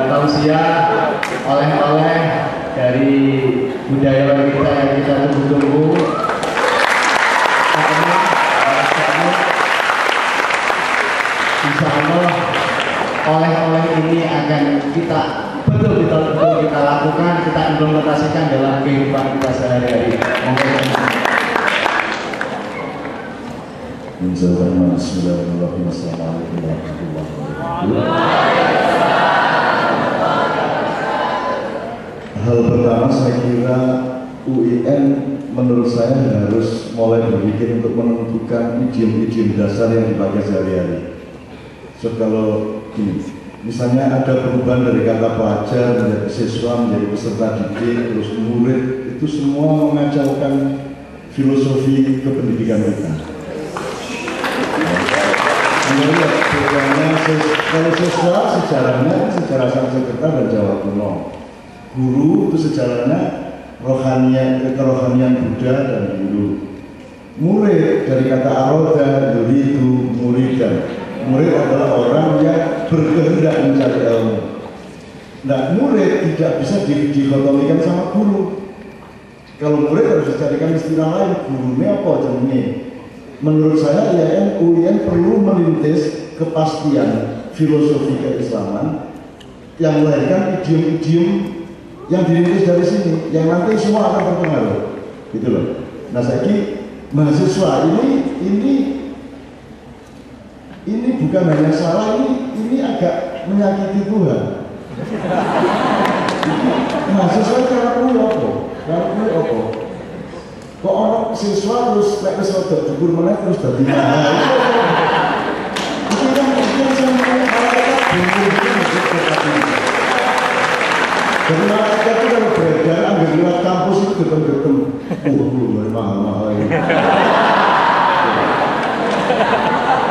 tausiah, oleh-oleh dari budayawan kita yang kita tunggu-tunggu. Insya Allah oleh-oleh ini akan kita betul-betul kita lakukan, kita implementasikan dalam kehidupan kita sehari-hari. Bismillahirrahmanirrahim. Assalamualaikum warahmatullahi wabarakatuh. Hal pertama saya kira UIN menurut saya harus mulai berpikir untuk menentukan idiom-idiom dasar yang dipakai sehari-hari. So kalau gini, misalnya ada perubahan dari kata pelajar menjadi siswa menjadi peserta didik terus murid, itu semua mengacaukan filosofi kependidikan kita. Kalau siswa sejarahnya sejarah Sanskerta dan Jawa kuno, guru itu sejarahnya kerohanian Buddha dan Hindu. Murid dari kata aroda, yuridu, muridan. Murid adalah orang yang berkehendak mencari ilmu. Nah, murid tidak bisa dikotomikan sama guru. Kalau murid harus dicarikan istilah lain, gurunya apa jenenge? Menurut saya UIN perlu merintis kepastian filosofi keislaman yang melahirkan idiom-idiom yang dirintis dari sini, yang nanti semua akan terpengaruh, gitu loh. Nah, saya mahasiswa ini bukan hanya salah, ini agak menyakiti Tuhan. Mahasiswa cara kuwi apa? Kok orang siswa terus nek wis rada dhuwur meneh terus dadi mahal. Itu kan saya malaikat bingung jadi malaikat itu kalau beredar ambil lewat kampus itu getem-getem. Mahal-mahal ini.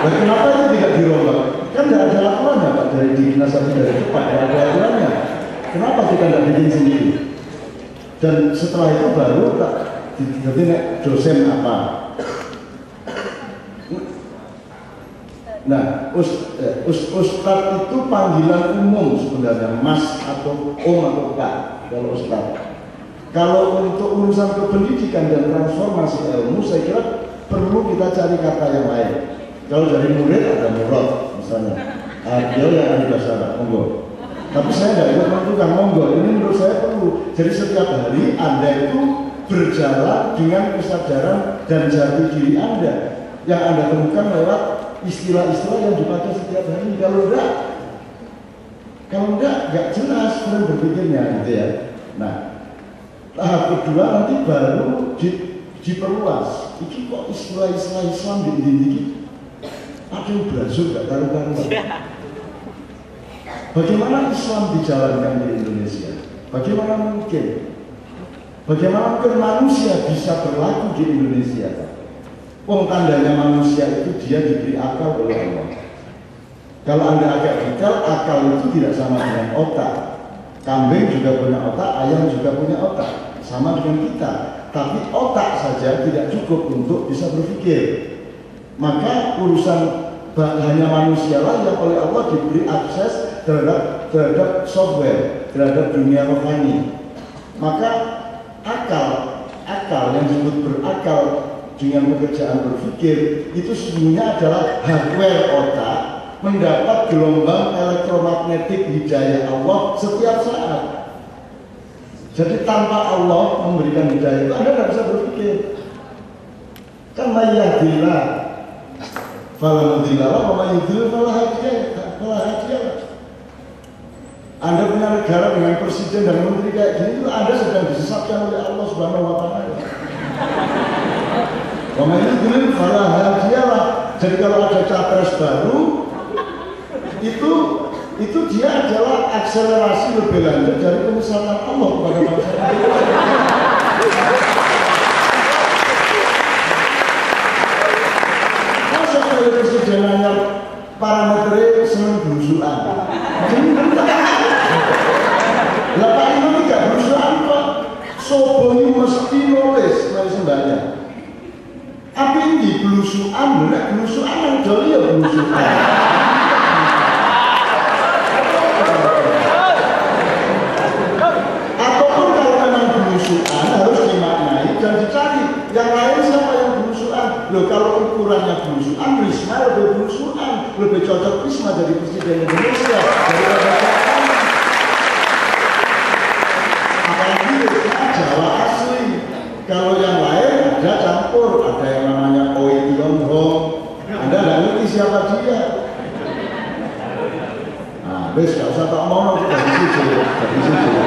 Dan kenapa itu tidak dirombak? Kan tidak ada aturannya Pak, dari dinas dari cepat, tidak ada aturannya. Kenapa kita tidak bikin sendiri? Dan setelah itu baru jadi dosen apa? Nah, ustadz itu panggilan umum sebenarnya, mas atau om atau kak kalau ustadz. Kalau untuk urusan kependidikan dan transformasi ilmu, saya kira perlu kita cari kata yang lain. Kalau dari murid ada murad misalnya, dia yang ada bahasa Arab, monggo. Tapi saya tidak ikut menentukan monggo. Ini menurut saya perlu. Jadi setiap hari Anda itu berjalan dengan kesadaran dan jati diri Anda yang Anda temukan lewat istilah-istilah yang dipakai setiap hari. Kalau enggak jelas cara berpikirnya, gitu ya. Nah, tahap kedua nanti baru diperluas. Ini kok istilah-istilah Islam di ada yang berasuk gak taruh-taruhan. Bagaimana Islam dijalankan di Indonesia? Bagaimana mungkin manusia bisa berlaku di Indonesia? Tandanya manusia itu dia diberi akal oleh Allah. Kalau Anda agak detail, akal itu tidak sama dengan otak. Kambing juga punya otak, ayam juga punya otak, sama dengan kita. Tapi otak saja tidak cukup untuk bisa berpikir. Maka urusan hanya manusialah yang oleh Allah diberi akses terhadap software, terhadap dunia rohani. Maka akal yang disebut berakal dengan pekerjaan berpikir itu sesungguhnya adalah hardware otak mendapat gelombang elektromagnetik hidayah Allah setiap saat. Jadi tanpa Allah memberikan hidayah itu Anda tidak bisa berpikir. Kan mayyadillah fala mudilla wa may yudlil fala hadiya. Anda punya negara dengan presiden dan menteri kayak gini itu Anda sedang disesatkan oleh Allah Subhanahu wa taala. Wa may yudlil fala hadiya. Jadi kalau ada capres baru itu dia adalah akselerasi lebih lanjut dari penyesatan Allah kepada bangsa Indonesia. Masa kalau presidenannya parameternya senang berusuhan? Lah Pak Ino tidak berusuhan kok. Sobongi mesti nulis sembahnya. Tapi ini belusuan, belusuan yang joli ya belusuan. Loh kalau ukurannya belusuan, Risma lebih belusuan, lebih cocok Risma jadi presiden Indonesia daripada Jokowi. Apalagi Risma Jawa asli. Kalau yang lain ada campur, ada yang namanya Oi Tionghoa. Anda nggak ngerti siapa dia. Nah, wes nggak usah tak mau dari situ,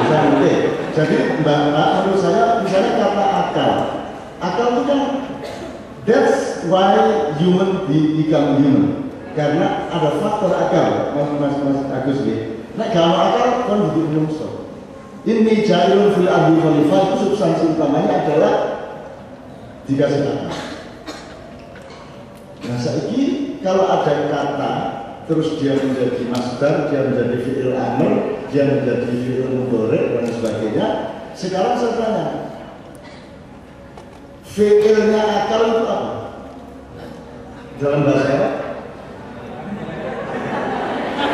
usah ngerti. Jadi mbak menurut saya misalnya kata akal itu kan that's why human become human, karena ada faktor akal, mas Agus nih. Nah kalau akal kan hidup menungso. Ini jailun fil ardi khalifah itu substansi utamanya adalah dikasih akal. Nah saiki kalau ada kata terus dia menjadi masdar, dia menjadi fi'il amr, dia menjadi fi'il mudhari dan sebagainya. Sekarang saya tanya, fi'ilnya akal itu apa? Dalam bahasa Arab?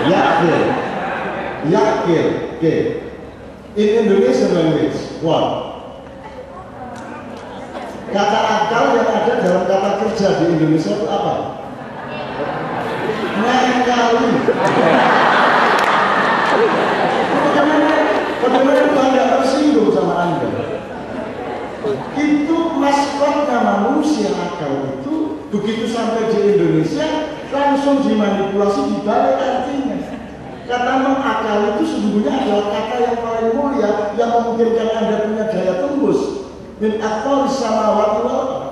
Yakil. Yakil. Okay. In Indonesian language, what? Kata akal yang ada dalam kata kerja di Indonesia itu apa? Ngakali. Bagaimana itu Anda tersinggung sama Anda? Itu maskotnya manusia akal itu begitu sampai di Indonesia langsung dimanipulasi dibalik artinya. Kata mengakal itu sesungguhnya adalah kata yang paling mulia yang memungkinkan Anda punya daya tembus. Min akal samawati wal ardh.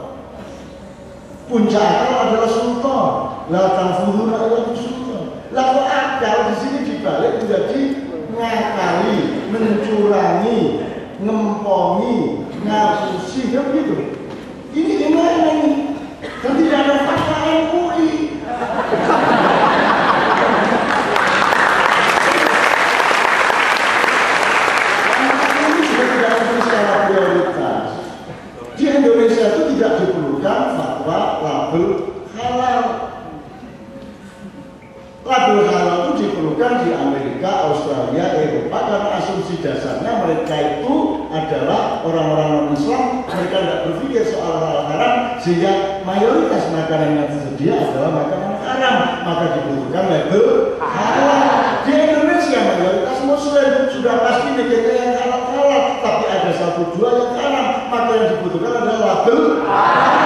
Puncak akal adalah sultan. La tanfuduna illa sultan. Lalu akal di sini dibalik menjadi ngakali, mencurangi, ngempongi, ngapusi, kan gitu. Ini gimana ini? Kan tidak ada fakta MUI. Ini sudah tidak ada skala prioritas. Di Indonesia itu tidak diperlukan fatwa label halal. Label halal itu diperlukan di Amerika, Australia, Eropa karena asumsi dasarnya mereka itu adalah orang-orang non-Islam, mereka tidak berpikir soal hal haram sehingga mayoritas makanan yang tersedia adalah makanan haram, maka dibutuhkan label halal. Di Indonesia mayoritas Muslim sudah pasti negara yang halal, tapi ada 1-2 yang haram, maka yang dibutuhkan adalah label halal.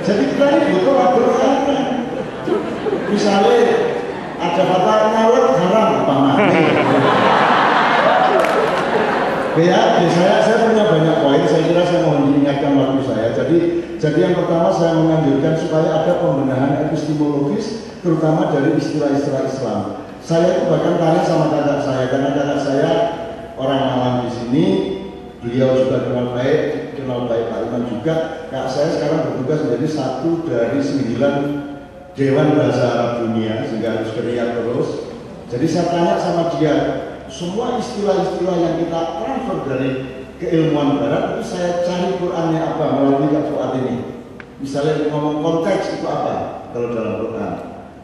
Jadi kita ini butuh label halal. Misalnya ada kata ngawet haram apa mati. Ya, saya punya banyak poin. Saya kira saya mau diingatkan waktu saya. Jadi yang pertama saya menganjurkan supaya ada pembenahan epistemologis, terutama dari istilah-istilah Islam. Saya itu bahkan tanya sama kakak saya, karena kakak saya orang Malang di sini, beliau juga kenal baik Pak Iman juga. Kakak saya sekarang bertugas menjadi 1 dari 9 Dewan Bahasa Arab Dunia, sehingga harus kerja terus. Jadi saya tanya sama dia, semua istilah-istilah yang kita transfer dari keilmuan barat itu saya cari Qurannya apa melalui Kak Fuad ini. Misalnya ngomong konteks itu apa kalau dalam Quran,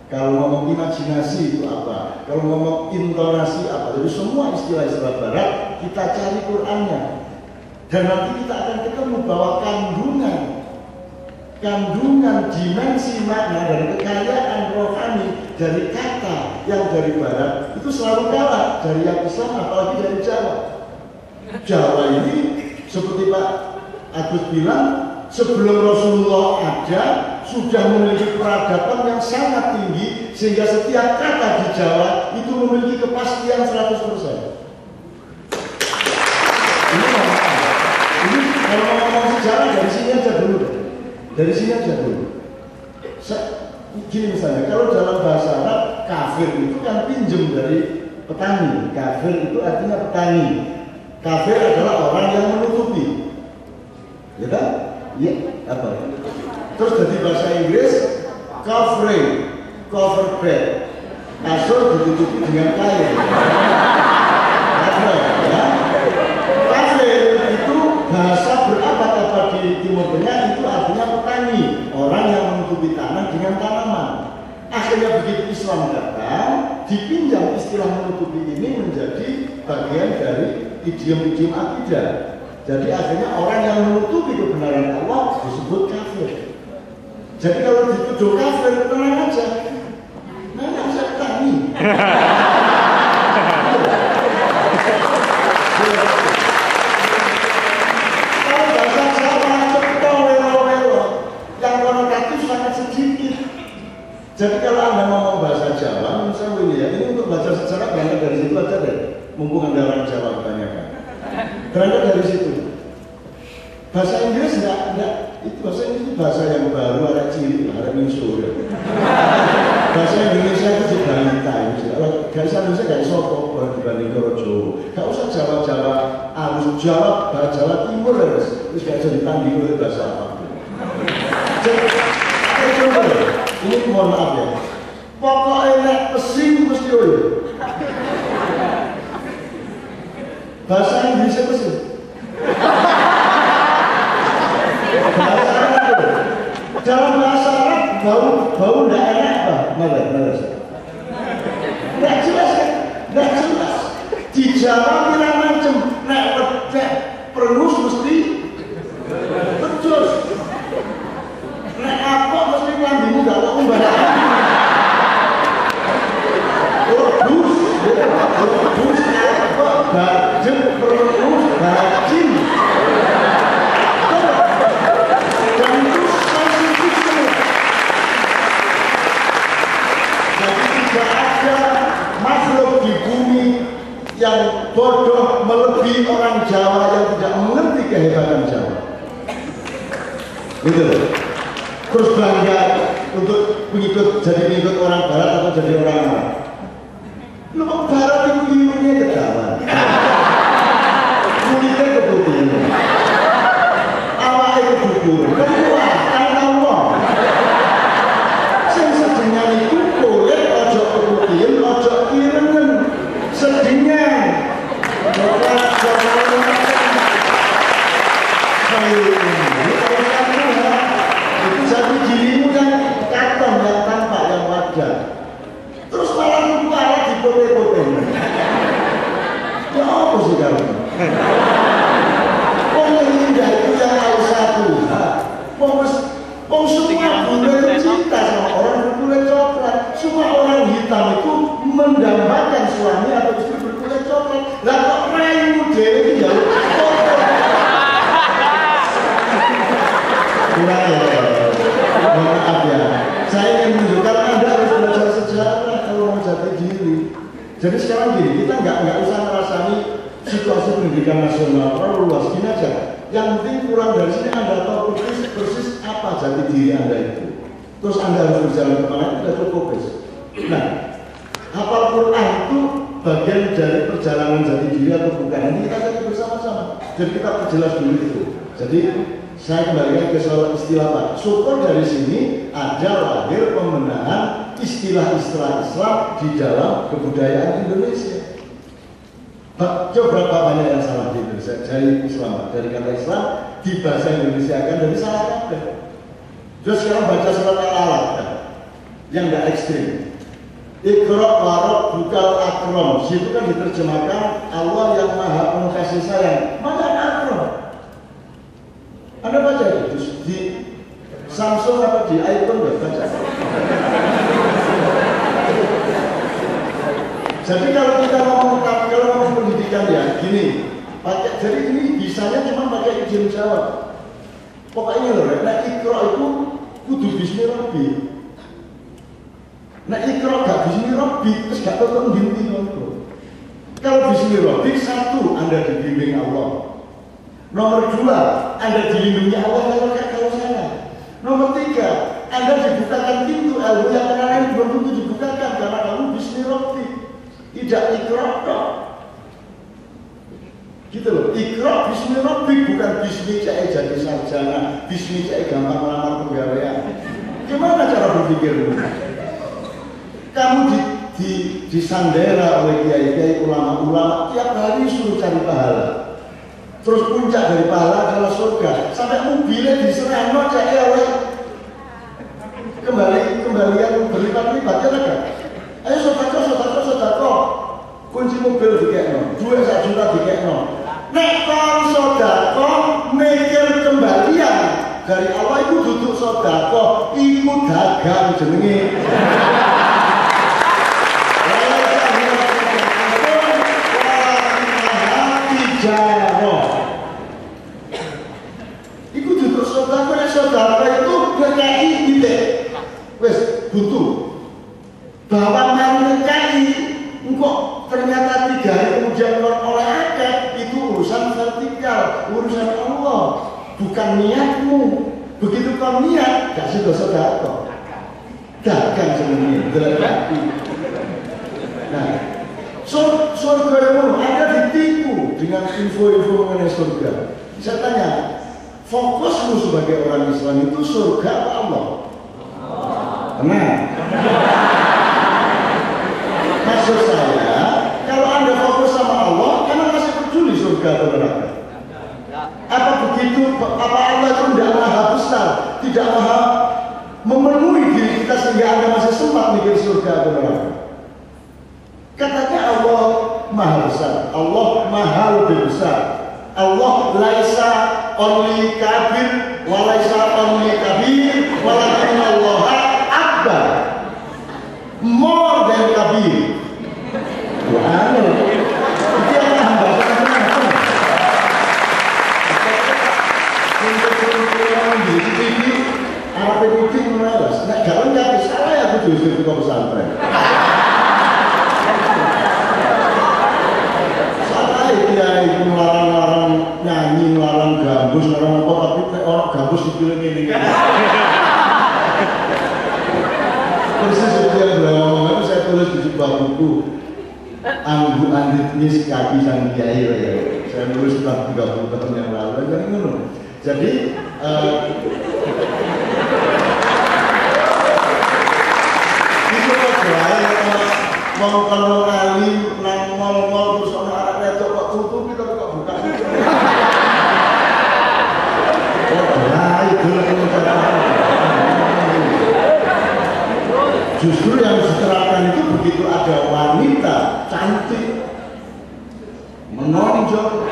kalau ngomong imajinasi itu apa, kalau ngomong intonasi apa. Jadi semua istilah-istilah barat kita cari Qurannya, dan nanti kita akan ketemu bahwa kandungan dimensi makna dari kekayaan rohani dari kata yang dari barat itu selalu kalah dari yang Islam, apalagi dari Jawa. Jawa ini seperti Pak Agus bilang, sebelum Rasulullah ada sudah memiliki peradaban yang sangat tinggi sehingga setiap kata di Jawa itu memiliki kepastian 100%. Ini kalau ngomong sejarah dari sini aja dulu. Dari sini aja dulu. Gini misalnya, kalau dalam bahasa Arab kafir itu kan pinjem dari petani. Kafir itu artinya petani. Kafir adalah orang yang menutupi. Ya kan? Iya. Apa? Terus dari bahasa Inggris covering, cover bed. Kasur ditutupi dengan kain. Kafir, ya. Kafir itu bahasa berabad-abad di Timur Tengah itu artinya petani, orang yang menutupi tanah dengan tanaman. Akhirnya begitu Islam datang, dipinjam istilah menutupi ini menjadi bagian dari idiom-idiom akidah. Jadi akhirnya orang yang menutupi kebenaran Allah disebut kafir. Jadi kalau dituduh kafir, tenang aja. Nah, saya tanya. Kalau bahasa Jawa cetol welo-welo, yang konotatif sangat sedikit. Jadi kalau Anda ngomong bahasa Jawa, misalnya ini ya, ini untuk baca sejarah berangkat dari situ aja deh. Mumpung Anda orang Jawa kebanyakan. Berangkat dari situ. Bahasa Inggris enggak, itu bahasa Inggris itu bahasa yang baru, ada ciri, ada minsur. Bahasa Indonesia itu sebalita, bahasa Indonesia gak bisa apa-apa dibanding Jawa. Gak usah Jawa-Jawa, harus Jawa Timur terus gak bisa ditanding oleh bahasa apapun. Jadi, coba ini mohon maaf ya. Pokoknya nek pesing mesti oleh. Bahasa Inggrisnya pesing. Bahasa Arab, dalam bahasa Arab bau tidak enak apa? Mana? Tidak jelas kan? Tidak jelas. Di Jawa kira macam nek wedek perengus mesti becus. Nek apa mesti lambimu gak kok umbah. Bus apa? Bajem perengus bajin. Yang bodoh melebihi orang Jawa yang tidak mengerti kehebatan Jawa. Gitu. Terus bangga untuk jadi pengikut orang Barat atau jadi orang Arab. Lu kok Barat itu ilmunya kedawan. Kulitnya keputihan. Awalnya kebukur. Kedua, karena Allah. Yang sedangkan itu kulit ojo keputihan, ojo kirengen. Sedihnya itu jadi dirimu yang katon, yang tampak, yang wajar. Terus malah malah dipote-pote. Ya apa sih kamu? Orang indah itu yang harus satu. Semua bunda itu cinta sama orang berkulit coklat. Semua orang hitam itu mendambakan suami atau istri berkulit coklat. Lah kok rayu dewe itu jauh kotor. Kurang ya. Maaf ya. Saya ingin menunjukkan Anda harus belajar sejarah kalau mau jati diri. Jadi sekarang gini, kita nggak usah merasani situasi pendidikan nasional terlalu luas. Gini aja. Yang penting pulang dari sini Anda tahu persis apa jati diri Anda itu. Terus Anda harus berjalan kemana itu sudah cukup. Nah, hafal Quran itu bagian dari perjalanan jati diri atau bukan? Ini kita cari bersama-sama. Jadi kita perjelas dulu itu. Jadi saya kembalikan ke soal istilah Pak. Syukur dari sini ada lahir pembenahan istilah-istilah Islam di dalam kebudayaan Indonesia. Coba berapa banyak yang salah di Indonesia dari Islam, dari kata Islam di bahasa Indonesia kan dari salah kata. Terus sekarang baca surat Al-Alaq yang nggak ekstrim. Iqra warok bukal akram. Situ kan diterjemahkan Allah yang maha penuh kasih sayang. Mana akram? Anda baca itu di Samsung apa di iPhone nggak baca? Jadi kalau kita ngomong pendidikan ya gini, jadi ini bisanya cuma pakai idiom Jawa. Pokoknya loh, nek Iqra itu kudu bismi rabbi. Nek Iqra gak bismi rabbi, terus gak tau nginti ngono. Kalau bismi rabbi, satu, Anda dibimbing Allah. Nomor dua, Anda dilindungi Allah kalau salah. Nomor tiga, Anda dibukakan pintu ilmu yang lain belum tentu dibukakan karena kamu bismi rabbi. Tidak Iqra kok. Gitu loh, Iqra bismi rabbi bukan bismi cek jadi sarjana, bismi cek gampang melamar pegawaian. Gimana cara berpikirmu? Kamu disandera oleh kiai-kiai ulama-ulama tiap hari suruh cari pahala. Terus puncak dari pahala adalah surga. Sampai mobilnya diserang cek oleh kembalian berlipat-lipat ya kan? Ayo sobat mobil dikekno, duit 1 juta dikekno. Nek kon sedekah mikir kembalian dari Allah itu duduk sedekah, iku dagang jenenge. Iku duduk sedekah itu ngekei titik. Wes buntu. Bahwa mari ngekei engkau ternyata 3 hari kemudian oleh akeh, itu urusan vertikal, urusan Allah, bukan niatmu. Begitu kau niat, gak sudah sedekah, dagang sebenarnya, berarti. Nah, surga itu Anda ditipu dengan info-info mengenai surga. Saya tanya, fokusmu sebagai orang Islam itu surga atau Allah? Tenang. Maksud saya, kalau Anda fokus sama Allah, emang masih peduli surga atau neraka? Apa begitu? Apa Allah itu tidak maha besar, tidak maha memenuhi diri kita sehingga Anda masih sempat mikir surga atau neraka? Katanya Allah maha besar, Allah maha lebih besar. Allah laisa only kabir, walaisa only kabir, walakin Allah akbar, more than kabir. Wah, itu yang hamba untuk di TV, Arab putih menalas. Nek gak lengkap salah ya aku justru ke pesantren. Dia itu melarang-larang nyanyi, melarang gambus, melarang apa, tapi orang gambus dipilih ini. Persis seperti yang beliau ngomong itu saya tulis di sebuah buku Anggu Anditnis Kaki Sang Kiai ya. Saya nulis setelah 30 tahun yang lalu dan ngono. Jadi itu kok mau kalau kali nang mal-mal terus ana arek wedok kok tutupi tapi kok buka. Justru yang diterapkan itu begitu ada wanita cantik menonjol.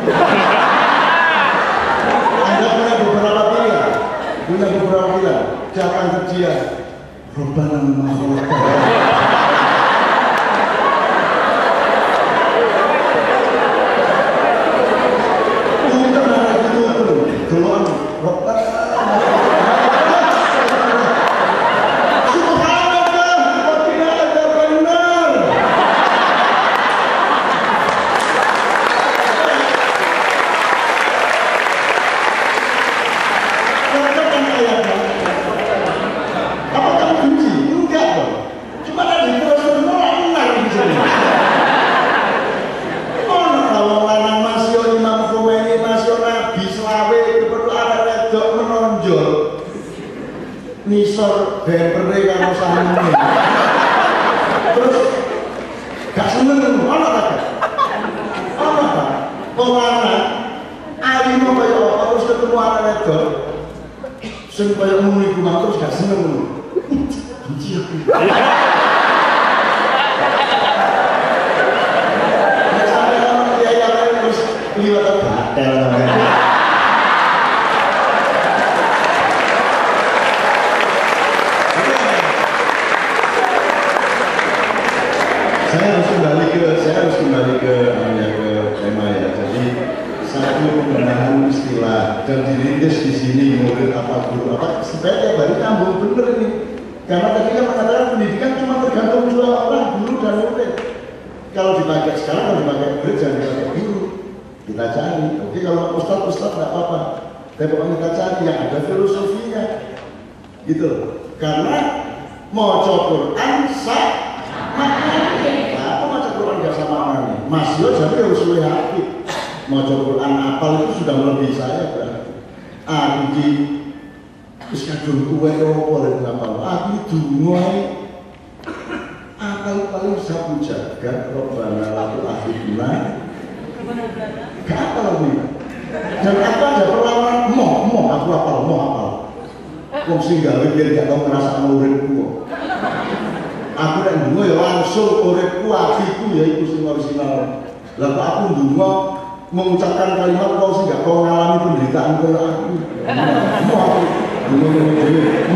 Anda punya beberapa pilihan, jangan kerja. Robbana makhluk. Nisor bempere karo sangune. Terus gak seneng ana ta? Ana ta? Wong lanang alimo kaya apa terus ketemu anak wedok. Sing kaya ngono iku mang terus gak seneng ngono. Benci aku. Nek sampe ono kiai terus liwat batel. Saya harus kembali ke tema ya. Jadi satu pembenahan istilah dan dirintis di sini murid apa guru apa supaya tiap hari nyambung bener ini. Karena tadi kan mengatakan pendidikan cuma tergantung 2 orang, guru dan murid. Kalau dipakai sekarang, kalau dipakai murid jangan dipakai guru. Kita cari. Oke, kalau ustadz nggak apa-apa. Tapi pokoknya kita cari yang ada filosofinya. Gitu. Karena mau Quran sah maknanya. Mas Yo jadi harus lebih hati. Mau Quran apal itu sudah melebihi saya berarti. Aku di terus kadung kuwe opo lek ngapal. Aku dungoe apal paling sabu jagat Robbana la tu'akhidna. Kapal ini. Dan apa ada perlawanan mau aku apal. Wong sing gawe biar gak tau ngrasakno uripku. Aku nek dungo ya langsung uripku atiku ya iku sing orisinal. Lalu aku dulu mengucapkan kalimat kau sih gak kau ngalami penderitaan kau aku.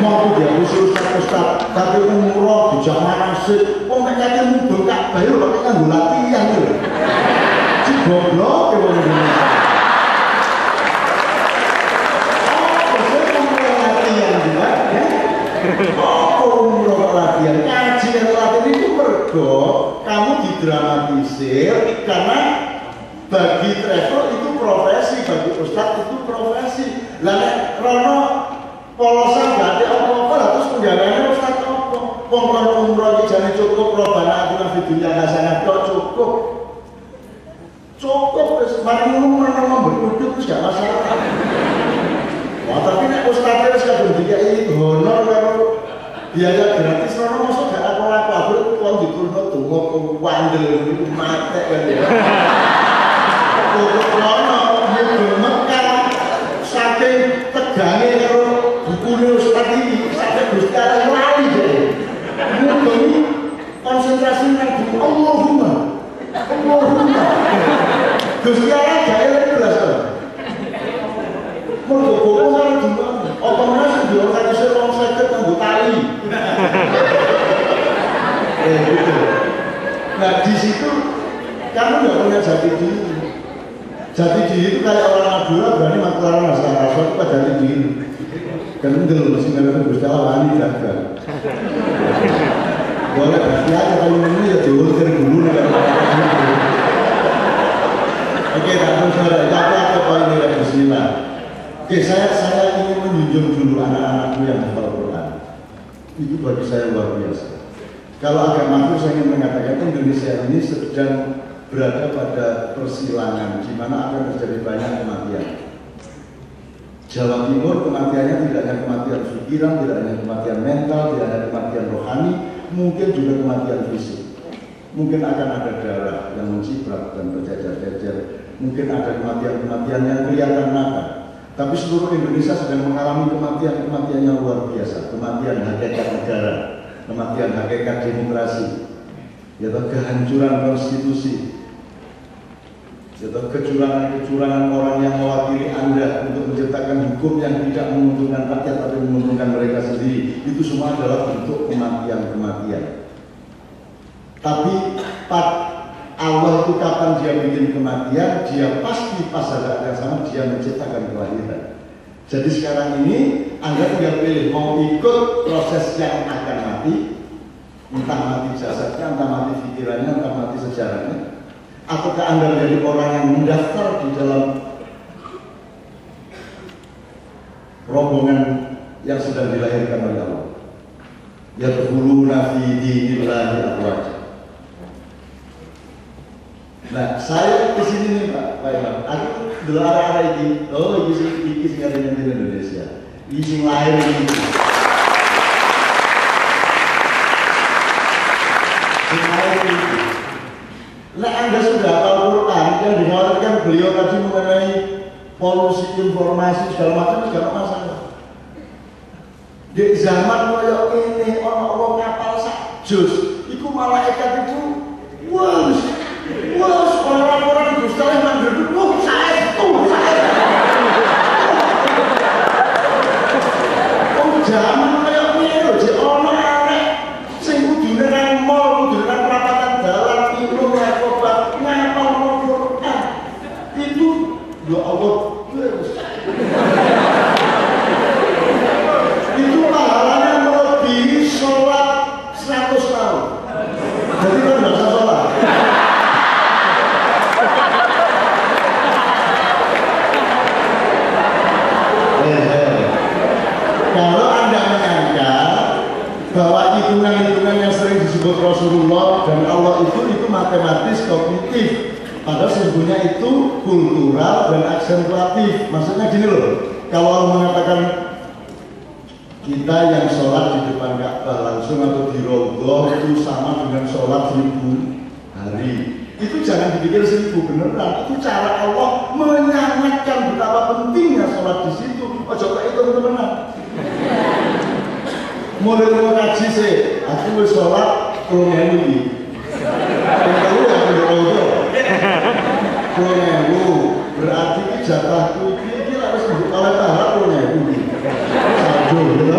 Mau aku dia usul ustaz, tapi umroh di jamaah nasib, kok nggak nyari mubeng kak bayu, pakai nganggo latihan tuh. Si goblok ya orang Indonesia. Latihan juga, ya? Umroh latihan, kaji dan latihan itu mergo kamu didramatisir karena bagi travel itu profesi, bagi ustaz itu profesi. Lah Rono polosan gak ada apa-apa, terus penjagaannya ustaz apa? Umroh ini jadi cukup, robana aturan videonya hasanah kok cukup. Cukup, mari ngomong berkuduk terus gak masalah. Wah tapi nek ustaznya wis kadung dikai honor karo biaya gratis, Rono masuk gak apa-apa, aku wong diturunno donga wandel niku mate kan ya. Rono mekar saking tegange karo bukune ustaz iki sampai Gusti Allah lali deh. Mudeng konsentrasi nang buku Allahumma. Gusti Allah gawe belas to. Mergo buku karo dimana? Apa meneh sing diorganisir wong 50 nganggo tali. Gitu. Nah di situ kamu nggak punya jati diri. Jati diri itu kayak orang Madura berani makluran masalah rasul itu jati diri. Kendel masih ngerti Gusti Allah wani jaga. Boleh pasti aja kalau ini ya diultir dulu nih. Oke, tak saudara, tapi apa poin ini Bismillah. Oke, saya ingin menjunjung dulu anak-anakku yang hafal Quran. Itu bagi saya luar biasa. Kalau agamaku saya ingin mengatakan Indonesia ini sedang berada pada persilangan di mana akan terjadi banyak kematian. Jawa Timur kematiannya tidak hanya kematian pikiran, tidak hanya kematian mental, tidak hanya kematian rohani, mungkin juga kematian fisik. Mungkin akan ada darah yang menciprat dan berjajar-jajar, mungkin ada kematian-kematian yang kelihatan mata. Tapi seluruh Indonesia sedang mengalami kematian-kematian yang luar biasa, kematian hakikat negara, kematian hakikat demokrasi, yaitu kehancuran konstitusi, yaitu kecurangan orang yang mewakili Anda untuk menciptakan hukum yang tidak menguntungkan rakyat tapi menguntungkan mereka sendiri. Itu semua adalah bentuk kematian-kematian. Tapi Allah itu kapan dia bikin kematian, dia pasti pas saat yang sama dia menciptakan kelahiran. Jadi sekarang ini Anda tinggal pilih mau ikut proses yang akan mati, entah mati jasadnya, entah mati pikirannya, entah mati sejarahnya, ataukah Anda menjadi orang yang mendaftar di dalam rombongan yang sedang dilahirkan oleh Allah. Yadkhuluna fi dinillahi afwaja. Nah, saya kesini nih Pak Imam. Aku dulu arah-arah ini. Oh, ini sih ada di Indonesia. Ini lahir ini. Nah, Anda sudah tahu Quran yang dikhawatirkan beliau tadi mengenai polusi informasi segala macam segala masalah. Di zaman koyo ini orang kapal sak jus, iku malaikat itu orang-orang Gusti Allah mandiri, saya. Zaman koyo ngene lho, jek ana arek sing kudune nang mall, kudune nang perapatan dalan, minum narkoba, ngapal Quran. Itu ya Allah. Itu pahalanya melebihi sholat 100 tahun. Jadi kan nggak usah sholat. Kalau Anda menyangka bahwa hitungan-hitungan yang sering disebut Rasulullah dan Allah itu matematis kognitif, padahal sesungguhnya itu kultural dan aksentuatif. Maksudnya gini loh, kalau Allah mengatakan kita yang sholat di depan Ka'bah langsung atau di Raudhah itu sama dengan sholat 1000 hari. Itu jangan dipikir 1000 beneran. Itu cara Allah menyanyikan betapa pentingnya sholat di situ. Coba itu teman-teman. Mulai ngaji sih, aku sholat 10.000 ini. Yang tahu yang di Raudhah. 10.000 berarti ini jatahku ini harus dibuka oleh tahap 10.000 saldo gitu.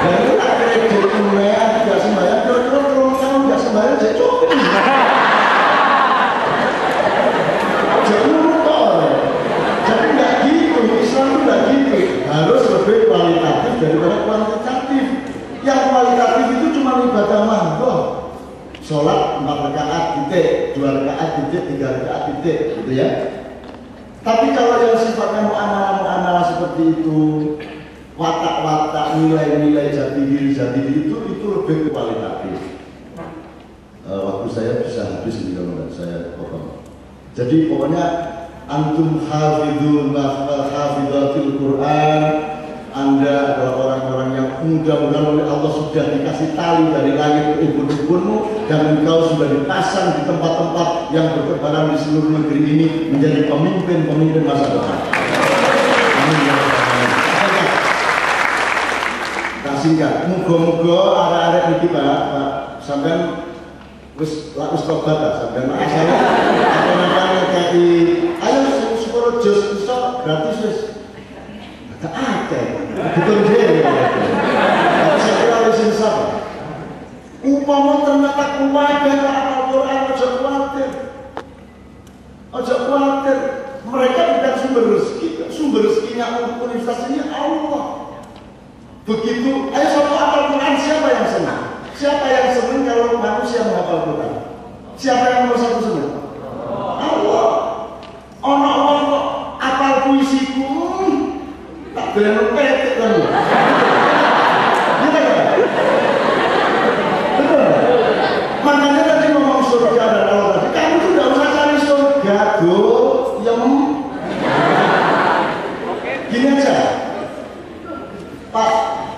Dan itu tak kredit kemuliaan tidak sembahyang kira-kira terus kamu tidak sembahyang jadi cukup jadi jadi nggak gitu, Islam itu nggak gitu, harus lebih kualitatif daripada kuantitatif. Yang kualitatif itu cuma ibadah mahdoh, sholat 4 rakaat titik, 2 rakaat titik, 3 rakaat titik, gitu ya. Tapi kalau yang sifatnya muamalah seperti itu, watak-watak, nilai-nilai jati diri itu lebih kualitatif. Waktu saya bisa habis nih kalau saya potong. Jadi pokoknya antum hafidhul hafidhatil Quran, Anda adalah orang-orang yang mudah-mudahan oleh Allah sudah dikasih tali dari langit ke ubun-ubunmu dan engkau sudah dipasang di tempat-tempat yang bertebaran di seluruh negeri ini menjadi pemimpin-pemimpin masa depan. Amin ya Rabbal. Tak singkat, muga-muga arek-arek niki Pak sampean wis tobat ta sampean saya apa kayak ayo sepuro jos iso gratis wis ada betul dia tapi saya kira harus insaf umpama ternyata keluarga Al-Quran ojo khawatir mereka bukan sumber rezekinya universitas ini Allah begitu ayo soal Al-Quran siapa yang senang? Siapa yang senang kalau manusia menghafal Quran? Siapa yang nomor satu senang? Allah. Orang kok apal puisiku tak boleh petik kan? Gitu kan? Betul. Makanya tadi ngomong surga dan Allah tadi, kamu tuh tidak usah cari surga, Gini aja, Pak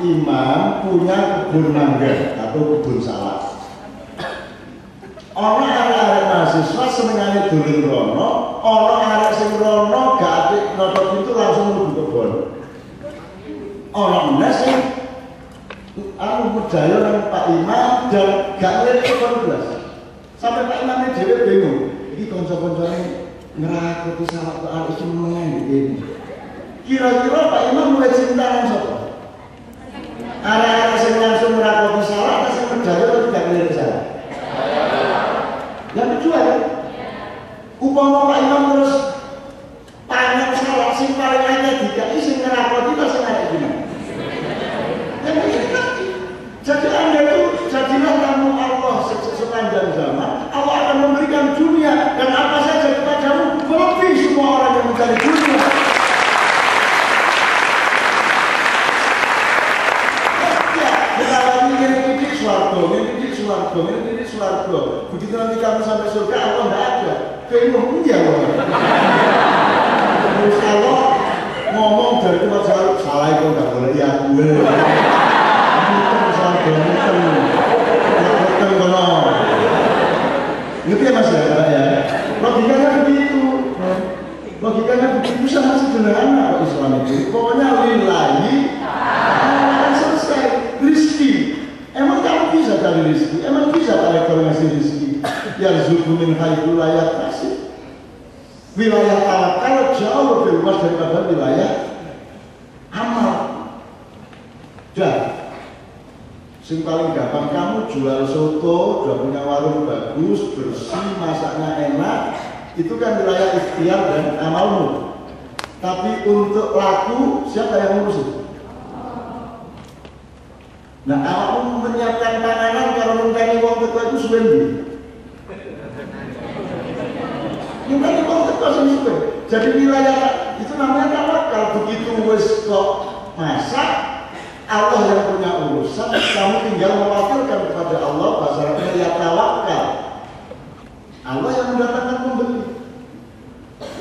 Imam punya kebun mangga atau kebun salak. Orang arek-arek mahasiswa senengane dolen rono, orang arek sing rono gak atik notot itu langsung mlebu kebon. Orang meneh sing medaya nang Pak Imam dan gak ngerti kebon blas. Sampai Pak Imam dhewe bingung. Iki kanca-kancane ngrakoti salak kok arek iki meneng iki. Kira-kira Pak Imam mulai cinta nang sapa? Arek-arek sing langsung ngrakoti salak ta sing medaya atau gak ngerti salak? Yang kedua ya, upama Pak Imam terus tanya salah sing paling akeh dikai sing ngerakoti ta sing akeh gimana? Yang ketiga, jadi Anda itu jadilah tamu Allah sepanjang zaman. Allah akan memberikan dunia dan apa saja kepadamu lebih semua orang yang mencari dunia. Ya, kita lagi ini suarga. Begitu nanti kamu sampai surga, Allah tidak ada. Bingung dia Allah. Terus Allah ngomong dari tempat salah itu nggak boleh ya gue. Ngerti ya Mas ya? Logikanya begitu. Sangat sederhana Islam itu. Pokoknya lillahi akan selesai. Rizki. Emang kamu bisa cari rizki? Emang bisa Pak Rektor ngasih rizki? Yarzuqu min haitsu la yahtasib. Wilayah tawakal jauh lebih luas daripada wilayah amal. Dan yang paling gampang kamu jual soto, udah punya warung bagus, bersih, masaknya enak, itu kan wilayah ikhtiar dan amalmu. Tapi untuk laku siapa yang ngurusin? Nah, awakmu menyiapkan panganan kalau ngenteni wong teko itu suwe ndi? Ngenteni wong teko sing suwe. Jadi wilayah itu namanya tawakal. Begitu wis kok masak, Allah yang punya urusan, kamu tinggal mewakilkan kepada Allah bahasa Arabnya ya tawakal. Allah yang mendatangkan pembeli.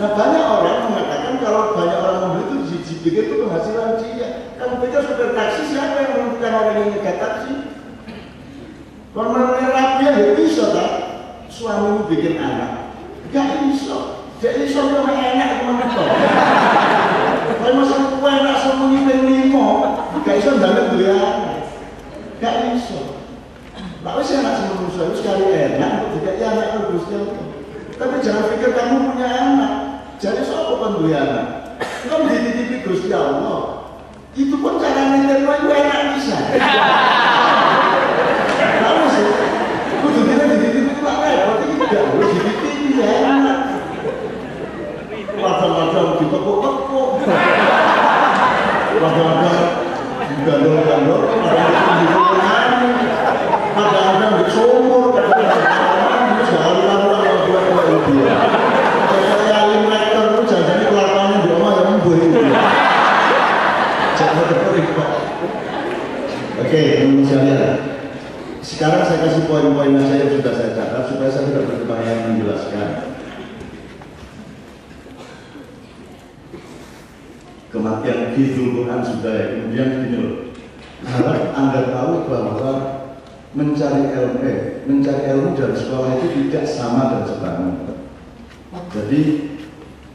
Nah, banyak orang mengatakan kalau banyak orang membeli itu pikir itu penghasilan dia. Kamu pikir supir taksi siapa yang menentukan orang yang nyegat taksi? Kalau menurut rapi ya bisa tak? Suamimu bikin anak, gak bisa. Gak bisa memang enak menentukan. Kalau masa kue enak semuanya penglimo, gak bisa dalam dia. Gak bisa. Lalu saya enak sama manusia itu sekali enak, untuk tidak anak terus dia. Tapi jangan pikir kamu punya anak. Jadi sopo kan duwe anak. Kamu dititipi Gusti Allah. Itu pun cara nitipno iku enak bisa. Kamu sih, kudu dene dititipi ku lak repot iki tidak harus dititipi ya enak. Kadang-kadang ditekuk-tekuk. Kadang-kadang digandol-gandol, kadang-kadang disumur, kadang-kadang dijalan-jalan buat dia. Kayak alim rektor itu jangan kelakuannya di rumah yang membuat itu. Jangan terperik Pak. Oke, teman-teman sekalian. Sekarang saya kasih poin-poin saja yang sudah saya catat supaya saya tidak berkepanjangan menjelaskan. Kematian Hifdzul Quran sudah ya. Kemudian gini loh, harap Anda tahu bahwa mencari ilmu dari sekolah itu tidak sama dan sebangun. Jadi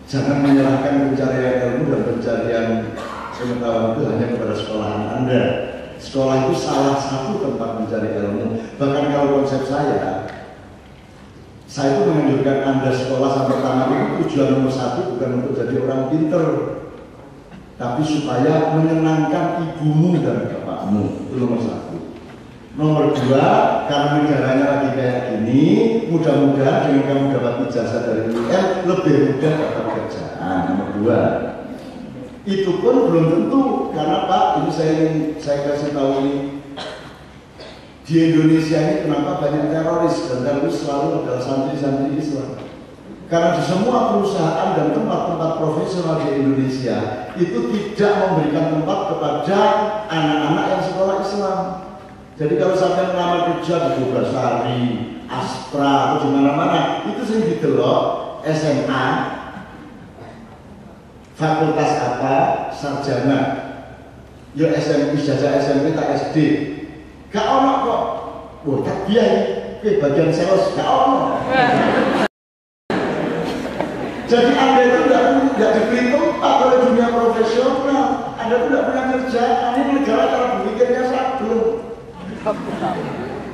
jangan menyerahkan pencarian ilmu dan pencarian pengetahuan itu hanya kepada sekolahan Anda. Sekolah itu salah satu tempat mencari ilmu. Bahkan kalau konsep saya itu menganjurkan Anda sekolah sampai tamat itu tujuan nomor satu bukan untuk jadi orang pinter, tapi supaya menyenangkan ibumu dan bapakmu. Itu nomor satu. Nomor dua, karena negaranya lagi kayak gini, mudah-mudahan dengan kamu dapat ijazah dari UIN lebih mudah dapat kerjaan. Nomor dua. Itu pun belum tentu, karena Pak, ini saya kasih tahu ini, di Indonesia ini kenapa banyak teroris, dan teroris selalu adalah santri-santri Islam. Karena di semua perusahaan dan tempat-tempat profesional di Indonesia itu tidak memberikan tempat kepada anak-anak yang sekolah Islam. Jadi kalau sampai melamar kerja di Bogasari, Astra, atau di mana-mana, itu sering didelok SMA, fakultas apa, sarjana, ya SMP, ijazah SMP tak SD, gak ono kok. Wah, tak biaya, bagian sales gak ono. Jadi Anda itu tidak diberi tempat oleh dunia profesional. Anda itu tidak punya kerjaan. Ini negara cara berpikirnya sablon.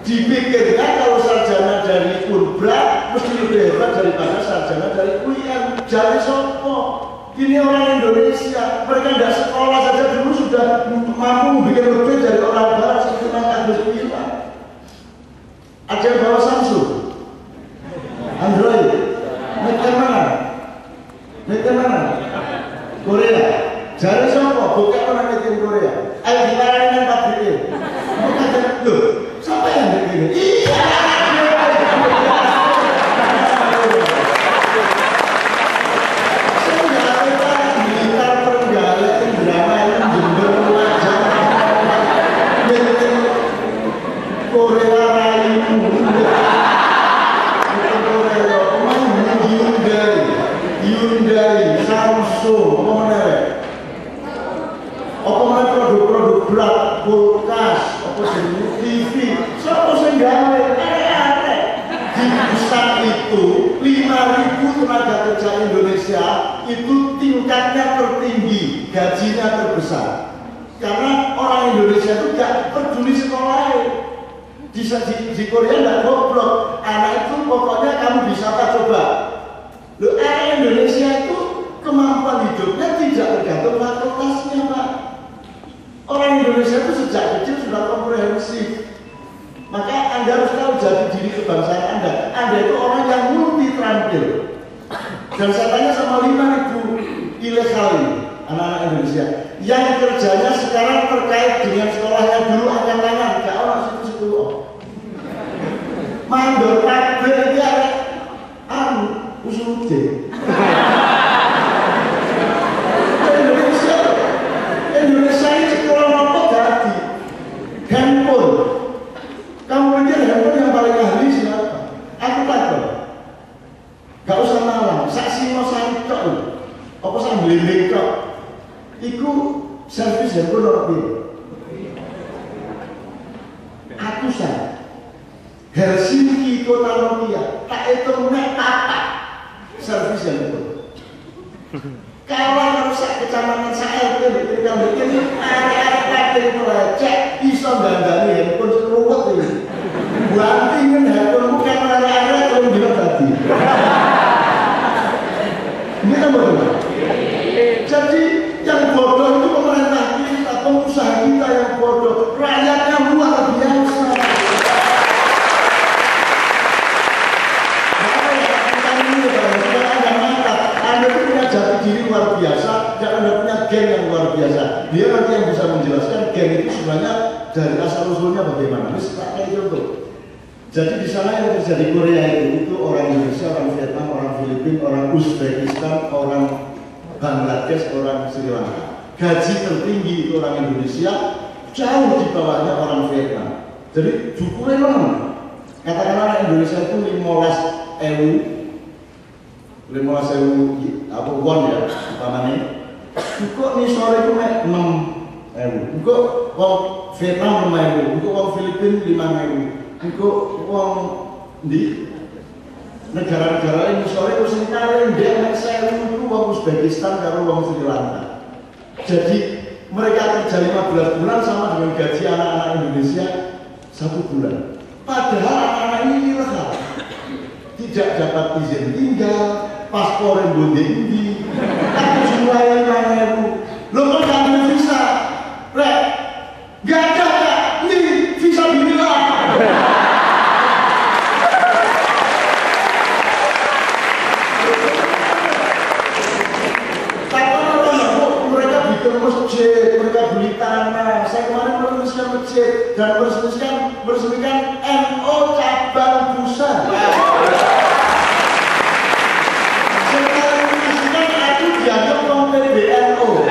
Dipikirkan kalau sarjana dari Unbra mesti lebih hebat daripada sarjana dari UIN. Jadi sopo? Ini orang Indonesia. Mereka tidak sekolah saja dulu sudah mampu membuat lebih dari orang barat seperti Mas Agus bilang. Ada yang bawa Samsung, Android, mereka mana? Mereka mana? Korea. Jadi siapa? Bukan orang bikin Korea. Ayo gimana dengan pabriknya? Bukan loh. Siapa yang bikin? Iya. Produk-produk berat, kulkas, apa jenis TV, siapa sih gawe? Di pusat itu 5.000 tenaga kerja Indonesia itu tingkatnya tertinggi, gajinya terbesar. Karena orang Indonesia itu gak peduli sekolah. Di Korea gak goblok, anak itu pokoknya kamu bisa apa coba. Loh, Indonesia itu kemampuan hidupnya tidak tergantung fakultasnya, Pak. Orang Indonesia itu sejak kecil sudah komprehensif. Maka Anda harus tahu jati diri kebangsaan Anda. Anda itu orang yang multi terampil. Dan saya tanya sama 5.000 ilegal anak-anak Indonesia yang kerjanya sekarang terkait dengan sekolahnya dulu angkat tangan. Gak orang situ-situ. Mandor pabrik ya, usul Indonesia ini sekolah apa ganti handphone. Kamu pikir handphone yang paling ahli siapa? Aku takut. Gak usah malam. Saksi mau santok, apa sang belimbing kok? Iku servis handphone orang aku sah. Helsinki kota Nokia tak hitung nek apa servis handphone. Kawan rusak kecamatan saya bikin area-area proyek bisa dandani handphone seruwet ini. Buantingin handphone bukan area-area kalau bilang tadi. yang luar biasa. Dia nanti yang bisa menjelaskan geng itu sebenarnya dari asal usulnya bagaimana. Terus pakai contoh. Jadi di sana yang terjadi Korea itu orang Indonesia, orang Vietnam, orang Filipina, orang Uzbekistan, orang Bangladesh, orang Sri Lanka. Gaji tertinggi itu orang Indonesia, jauh di bawahnya orang Vietnam. Jadi cukup memang. Katakanlah Indonesia itu 15.000 apa won ya umpamanya. Kok nih sore itu 6.000. Kok wong Vietnam 5.000, kok wong Filipina 5.000, kok wong di negara-negara ini sore itu singkare dia nek 1.000 itu wong Uzbekistan karo wong Sri Lanka. Jadi mereka kerja 15 bulan sama dengan gaji anak-anak Indonesia 1 bulan. Padahal anak-anak ini ilegal, tidak dapat izin tinggal, paspor yang bondi-bondi, tapi jumlahnya 5.000. Lo kok gak ada visa? Rek, gak ada, ini visa binila. Mereka bikin masjid, mereka beli tanah. Saya kemarin meresmikan masjid dan meresmikan NO cabang Busan. Dianggap orang PBNO.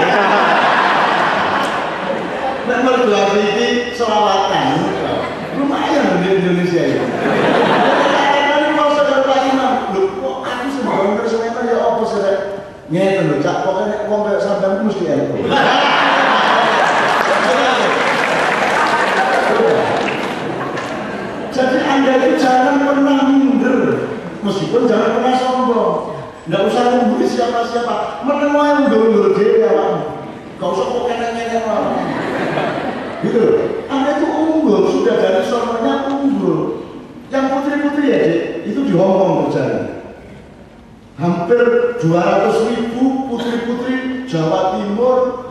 Nek mergelar ini selawatan, lumayan di Indonesia ini. Ini mau saya Imam, loh kok aku sebelum bersama ya apa sih? Ngeten lho, cak pokoknya wong kayak sampean mesti NO. Jadi Anda itu jangan pernah minder, meskipun jangan pernah sombong. Nggak usah membuli siapa-siapa, menemui yang unggul-unggul dia ya, gak usah kok nenek-nenek orang. Gitu, Anda itu unggul, sudah dari sononya unggul. Yang putri-putri ya, itu di Hongkong terjadi. Hampir 200.000 putri-putri Jawa Timur,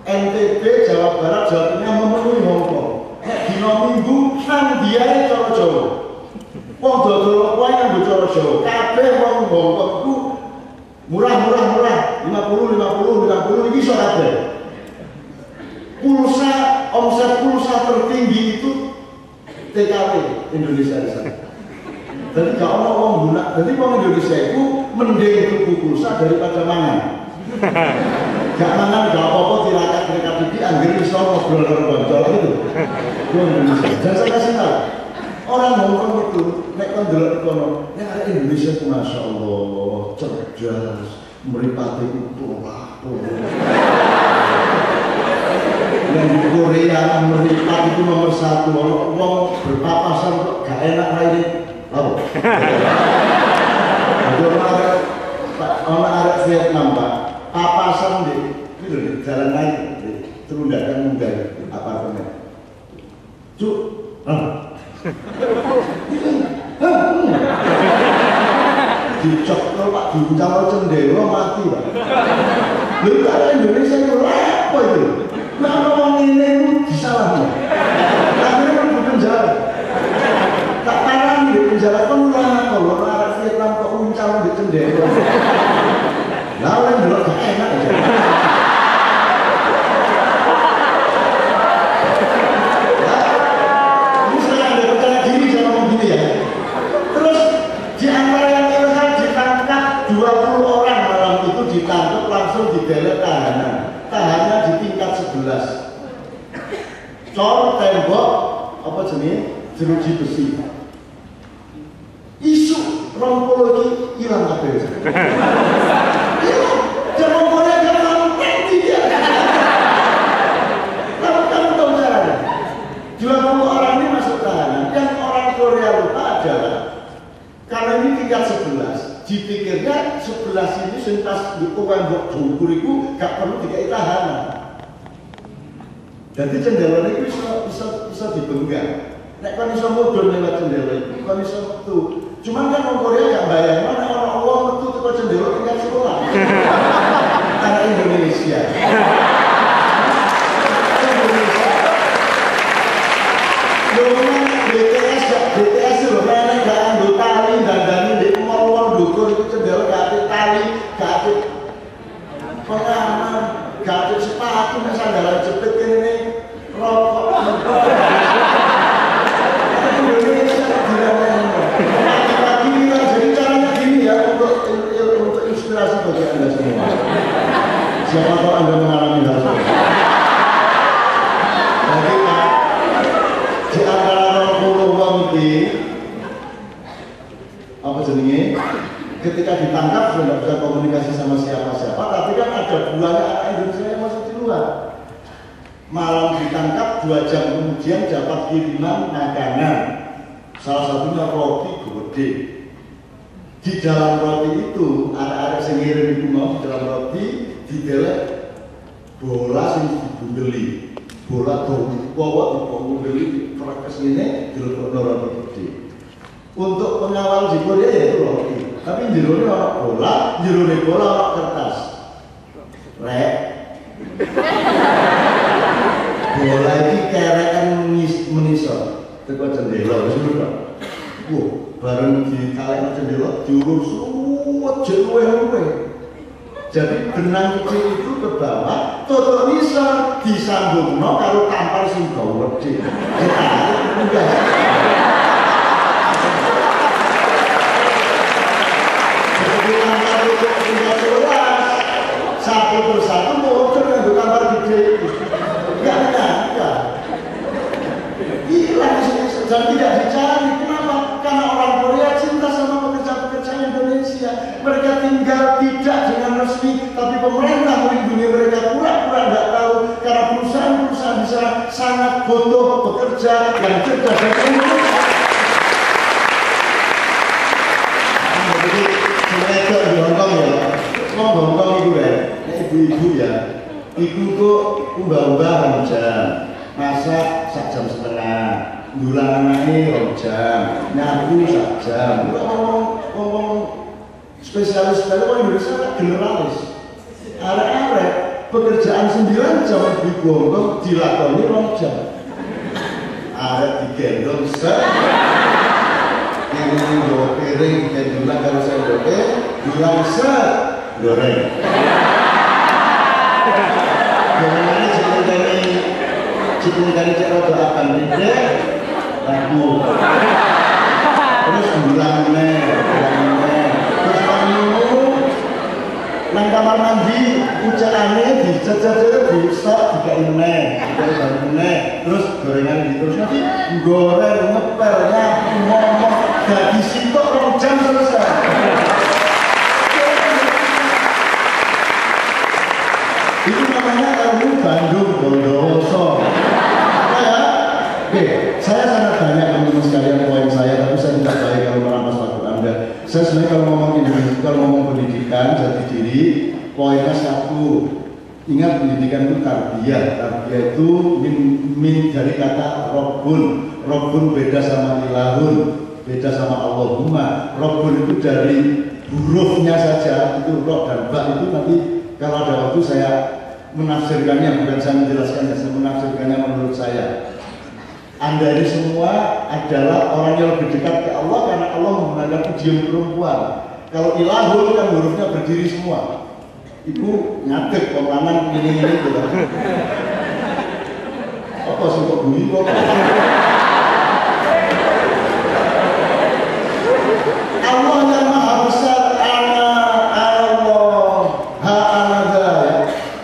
NTB, Jawa Barat, Jawa Tengah memenuhi Hongkong. Dino Minggu, nang dia Jawa-Jawa. Wong dodol wae yang bocara Jawa. Kabeh wong Hongkong ku murah 50 iki iso kabeh. Pulsa, omset pulsa tertinggi itu TKP Indonesia di sana. Jadi gak ono wong guna. Jadi wong Indonesia itu mending tuku pulsa daripada mangan. Gak mangan gak apa-apa tirakat iki anggere iso ngobrol karo kanca gitu. Wong Indonesia. Dan saya kasih tahu, orang Hongkong itu nek kon delok kono, nek arek Indonesia itu Masya Allah cerdas, meripati utuh yang di Korea meripat itu nomor 1. Wong berpapasan kok gak enak raine. Apa? Ono arek Vietnam Pak, papasan di jalan naik, terundakan munggah apartemen. Cuk, dicok kalau Pak diuncang cendela mati Pak. Lalu kalau Indonesia itu apa itu? Nah orang ini disalahkan. Akhirnya di penjara. Tak parah di penjara kan kalau orang Vietnam kok uncang di cendela. Lalu yang dulu gak enak aja. Ditangkap langsung dibela tahanan. Tahannya di tingkat 11. Cor tembok apa jenis jeruji besi. Isu rompologi hilang kabeh. Hilang. Jangan boleh jangan mati dia. Kamu tahu caranya. 20 orang ini masuk tahanan. Yang orang Korea lupa adalah karena ini tingkat 11. Dipikirnya 11 ini sentas di orang buat jungkur itu gak perlu dikai tahanan. Jadi cendela itu bisa dibenggang. Nek kan bisa mudun lewat cendela itu, kan bisa metu. Cuman kan orang Korea gak bayang mana orang metu ke cendela tinggal sekolah. Karena Indonesia. BTS itu mana gak ambil tali dan di mall dukur itu cendela gak ada tali, gak ada pengaman, gak ada sepatu nek sandalan jepit kene rokok. Indonesia pagi-pagi kita jadi caranya gini ya untuk inspirasi bagi Anda semua. Siapa tahu Anda mengalami hal seperti itu. Jadi di antara 20 wong iki apa jenenge? Ketika ditangkap sudah tidak bisa komunikasi sama siapa-siapa, tapi kan ada buahnya anak Indonesia yang masih di luar. Malam ditangkap, 2 jam kemudian dapat kiriman makanan, salah satunya roti gede. Di dalam roti itu, anak-anak yang ngirim itu mau di dalam roti didelek bola sing dibundeli, bola dibundeli prakes ini dilebokno roti gede. Untuk pengawal di Korea yaitu roti. Tapi jerone ana bola, jerone bola ana kertas. Rek. Bola iki kerekan menisor. Teko jendela wis lho. Wo, bareng dikalekno jendela diurus suwet jeluwe-luwe. Jadi benang kecil itu ke bawah, tutuk nisor disambungno karo tampar sing gawe gede. Enggak. Satu persatu motor yang berkamar gede itu enggak hilang dan tidak dicari. Kenapa? Karena orang Korea cinta sama pekerja-pekerja Indonesia. Mereka tinggal tidak dengan resmi, tapi pemerintah melindungi mereka pura-pura nggak tahu karena perusahaan-perusahaan di sana sangat butuh pekerja yang cerdas dan intelektual. Jadi mereka di Hongkong ya, Hongkong itu ya, ibu-ibu ya, ibu kok ubah-ubah jam, masak 1,5 jam, dulang anaknya 2 jam, nyapu 1 jam. Ngomong spesialis sekali orang Indonesia generalis. Arek-arek pekerjaan 9 jam ibu Hongkong dilakoni 2 jam. Arek digendong yang bawa piring dan bilang kalau saya bilang goreng. Gorengannya cikin kali cara doakan beda lagu. Terus bilang terus kamu nang kamar mandi ucapannya dijajar bisa terus gorengan terus nanti goreng ngepelnya ngomong dari situ 2 jam selesai. Itu namanya kamu Bandung Bondowoso. Ya, oke, saya sangat banyak teman-teman sekalian poin saya, tapi saya tidak baik kalau merampas waktu Anda. Saya sebenarnya kalau ngomong Indonesia, kalau ngomong pendidikan, jati diri, poinnya 1. Ingat pendidikan itu tarbiyah. Tarbiyah itu min dari kata Rabbun. Rabbun beda sama ilahun, beda sama Allahumma. Rabbun itu dari hurufnya saja, itu roh dan ba itu nanti kalau ada waktu saya menafsirkannya, bukan saya menjelaskannya, saya menafsirkannya menurut saya. Anda ini semua adalah orang yang lebih dekat ke Allah karena Allah menggunakan idiom perempuan. Kalau ilahun kan hurufnya berdiri semua. Ibu ngadeg pemangan ini gitu. Apa sih kok bunyi kok? Allah yang maha besar,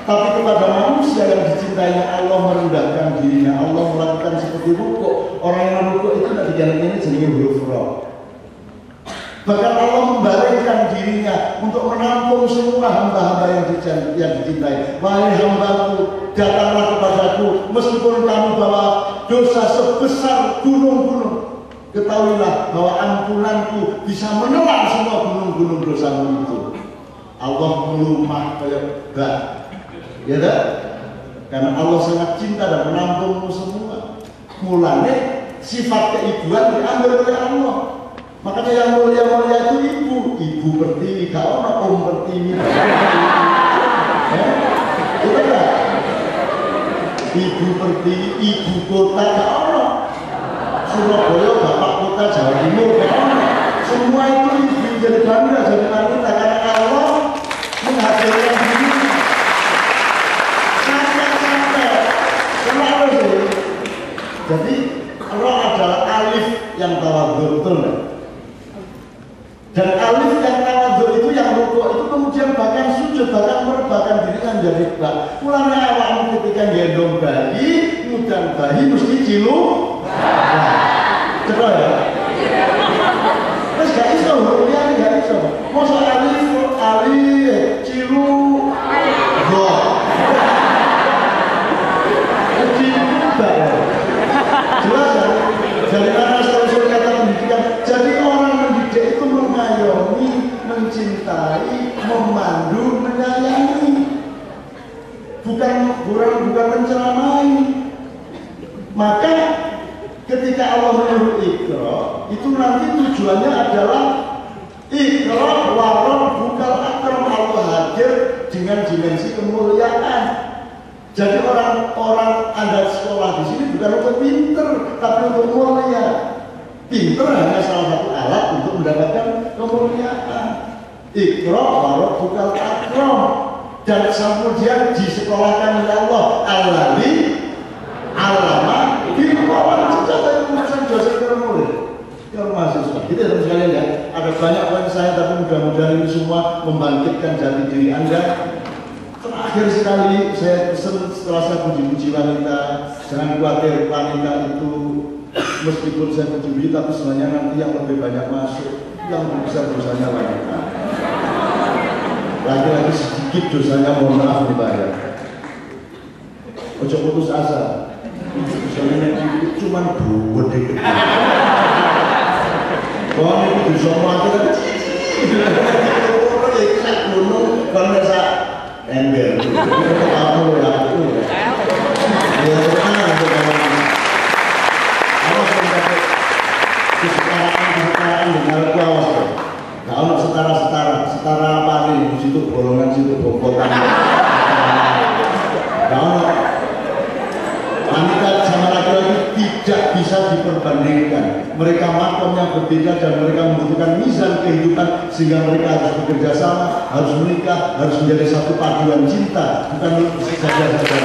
tapi kepada manusia yang dicintainya Allah merendahkan dirinya. Allah melakukan seperti rukuk. Orang yang rukuk itu tidak diganti ini jenis huruf roh. Bahkan Allah membalikkan dirinya untuk menampung semua hamba-hamba yang dicintai. Wahai hambaku, datanglah kepadaku meskipun kamu bawa dosa sebesar gunung-gunung. Ketahuilah bahwa ampunanku bisa menelan semua gunung-gunung dosamu itu. Allah melumah kayak bak. Ya tak? Karena Allah sangat cinta dan menampungmu semua. Mulanya sifat keibuan diambil oleh Allah. Makanya yang mulia-mulia itu ibu. Ibu Pertiwi, kau nak Pertiwi. Itu enggak? Ibu Pertiwi, ibu kota kau nak. Surabaya, bapak kota Jawa Timur kau nak. Semua itu ibu jadi bangga, jadi wanita karena Allah menghadirkan diri. Jadi roh adalah alif yang tawadhu, betul nggak? Dan alif yang tawadhu itu yang rukuk itu kemudian bahkan sujud, bahkan merebahkan diri kan jadi bak. Mulanya awakmu ketika gendong bayi, mudan bayi mesti cilu. Coba ya. Terus gak iso, hurufnya gak iso. Masa alif, cilu, go. Jelas ya? Dari mana usul kata pendidikan? Jadi orang mendidik itu mengayomi, mencintai, memandu, menyayangi, bukan menceramai. Maka ketika Allah menyuruh Iqra, itu nanti tujuannya adalah Iqra warok bukal akram, Allah hadir dengan dimensi kemuliaan. Jadi orang-orang Anda sekolah di sini bukan untuk pinter, tapi untuk mulia. Pinter hanya salah satu alat untuk mendapatkan kemuliaan. Iqra warok bukal akram, dan kemudian disekolahkan oleh Allah. Alladzi alama bil qalam, itu urusan dosen ke murid, ke mahasiswa. Gitu ya teman sekalian ya. Ada banyak poin saya, tapi mudah-mudahan ini semua membangkitkan jati diri Anda. Terakhir sekali saya pesan, setelah saya puji-puji wanita, jangan khawatir, wanita itu meskipun saya puji-puji, tapi sebenarnya nanti yang lebih banyak masuk, yang lebih besar dosanya wanita. Laki-laki sedikit dosanya, mohon maaf dibayar. Ojo putus asa. Soalnya cuma dua deh. Kalau itu bisa mati kan saya gunung, kalau saya ember. Kamu laku. Ya mana untuk kamu? Kamu sampai kesetaraan dengan kuasa. Kalau setara apa nih? Situ golongan, situ bobotan. Kalau wanita sama laki-laki tidak bisa diperbandingkan. Mereka makomnya berbeda dan mereka membutuhkan mizan kehidupan, sehingga mereka harus bekerja sama, harus menikah, harus menjadi satu paduan cinta, bukan saja-saja.